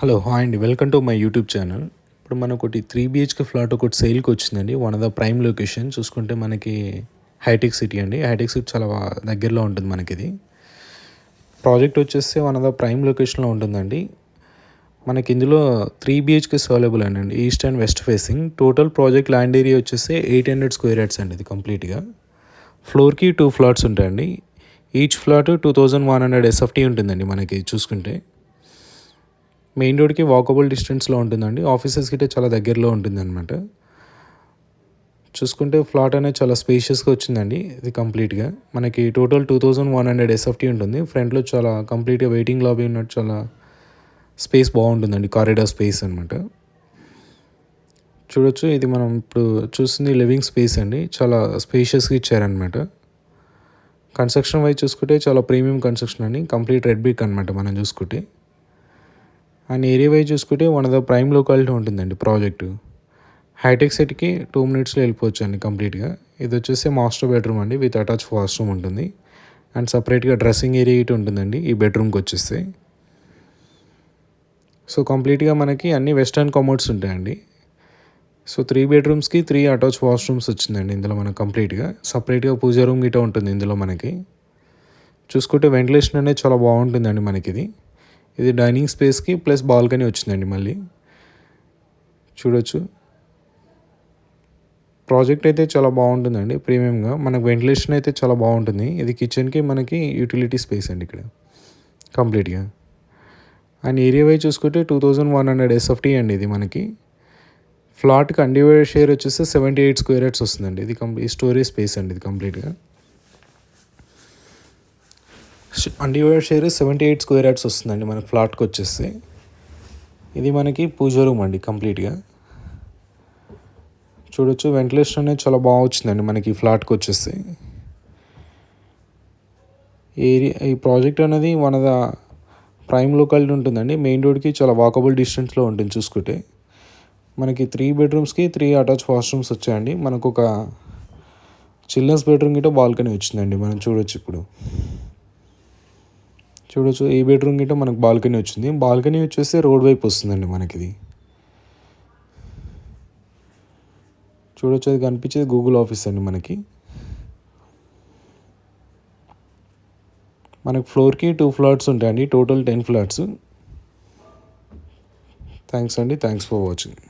Hello hi అండి, welcome to my YouTube channel. ఇప్పుడు మనకొకటి 3 BHK flat ఒకటి సేల్కి వచ్చిందండి. One of the prime location చూసుకుంటే మనకి హైటెక్ సిటీ అండి. హైటెక్ సిటీ చాలా దగ్గరలో ఉంటుంది మనకి. ఇది ప్రాజెక్ట్ వచ్చేసి వన్ ఆఫ్ ద ప్రైమ్ లొకేషన్లో ఉంటుందండి. మనకి ఇందులో 3 బిహెచ్కేస్ అవైలబుల్ అండి, east and west facing. Total project land area వచ్చేసి 800 స్క్వేర్ యార్డ్స్ అండి. ఇది కంప్లీట్గా ఫ్లోర్కి 2 ఫ్లాట్స్ ఉంటాయండి. ఈచ్ ఫ్లాట్ 2100 ఎస్ఎఫ్టీ ఉంటుందండి మనకి చూసుకుంటే. మెయిన్ రోడ్కి వాకబుల్ డిస్టెన్స్లో ఉంటుందండి. ఆఫీసెస్కి అయితే చాలా దగ్గరలో ఉంటుంది అనమాట. చూసుకుంటే ఫ్లాట్ అనేది చాలా స్పేషియస్గా వచ్చిందండి. ఇది కంప్లీట్గా మనకి టోటల్ 2100 ఎస్ఎఫ్టీ ఉంటుంది. ఫ్రంట్లో చాలా కంప్లీట్గా వెయిటింగ్ లాబీ ఉన్నట్టు చాలా స్పేస్ బాగుంటుందండి, కారిడార్ స్పేస్ అనమాట. చూడొచ్చు, ఇది మనం ఇప్పుడు చూస్తుంది లివింగ్ స్పేస్ అండి. చాలా స్పేషియస్గా ఇచ్చారనమాట. కన్స్ట్రక్షన్ వైజ్ చూసుకుంటే చాలా ప్రీమియం కన్స్ట్రక్షన్ అండి. కంప్లీట్ రెడ్ బ్రిక్ అనమాట మనం చూసుకుంటే. అండ్ ఏరియా వైజ్ చూసుకుంటే one of the prime locality ఉంటుందండి ప్రాజెక్టు. హైటెక్ సిటీకి 2 minutesలో వెళ్ళిపోవచ్చు అండి కంప్లీట్గా. ఇది వచ్చేసి మాస్టర్ బెడ్రూమ్ అండి, విత్ అటాచ్ వాష్రూమ్ ఉంటుంది. అండ్ సపరేట్గా డ్రెస్సింగ్ ఏరియా ఇటు ఉంటుందండి ఈ బెడ్రూమ్కి వచ్చేస్తే. సో కంప్లీట్గా మనకి అన్ని వెస్టర్న్ కమోడ్స్ ఉంటాయండి. సో 3 bedrooms 3 అటాచ్ వాష్రూమ్స్ వచ్చిందండి ఇందులో మనకు కంప్లీట్గా. సపరేట్గా పూజా రూమ్ గిట్ట ఉంటుంది ఇందులో మనకి. చూసుకుంటే వెంటిలేషన్ అనేది చాలా బాగుంటుందండి మనకి. ఇది డైనింగ్ స్పేస్కి ప్లస్ బాల్కనీ వచ్చిందండి మళ్ళీ. చూడొచ్చు, ప్రాజెక్ట్ అయితే చాలా బాగుంటుందండి ప్రీమియంగా. మనకు వెంటిలేషన్ అయితే చాలా బాగుంటుంది. ఇది కిచెన్కి మనకి యూటిలిటీ స్పేస్ అండి ఇక్కడ కంప్లీట్గా. అండ్ ఏరియా వైజ్ చూసుకుంటే 2100 ఎస్ఎఫ్టీ అండి ఇది మనకి. ఫ్లాట్కి అన్డివైడెడ్ షేర్ వచ్చేసి 78 స్క్వేర్ యార్డ్స్ వస్తుందండి. ఇది కంప్లీట్ స్టోరేజ్ స్పేస్ అండి. ఇది కంప్లీట్గా అన్డివైడెడ్ షేర్ 78 స్క్వేర్ యార్డ్స్ వస్తుందండి మనకి ఫ్లాట్కి వచ్చేసి. ఇది మనకి పూజా రూమ్ అండి కంప్లీట్గా. చూడొచ్చు, వెంటిలేషన్ అనేది చాలా బాగా వచ్చిందండి మనకి ఫ్లాట్కి వచ్చేసి. ఈ ప్రాజెక్ట్ అనేది one of the prime locality ఉంటుందండి. మెయిన్ రోడ్కి చాలా వాకబుల్ డిస్టెన్స్లో ఉంటుంది చూసుకుంటే. మనకి 3 bedrooms 3 అటాచ్ వాష్రూమ్స్ వచ్చాయండి. మనకు ఒక చిల్డ్రన్స్ బెడ్రూమ్ గిట్ట బాల్కనీ వచ్చిందండి. మనం చూడొచ్చు, ఇప్పుడు చూడొచ్చు ఈ బెడ్రూమ్ గిట్ట మనకు బాల్కనీ వచ్చింది. బాల్కనీ వచ్చేసి రోడ్ వైపు వస్తుందండి మనకి. ఇది చూడొచ్చు, అది కనిపించేది గూగుల్ ఆఫీస్ అండి మనకి. మనకు ఫ్లోర్కి 2 ఫ్లాట్స్ ఉంటాయండి, టోటల్ 10 ఫ్లాట్స్. థ్యాంక్స్ అండి, థ్యాంక్స్ ఫర్ వాచింగ్.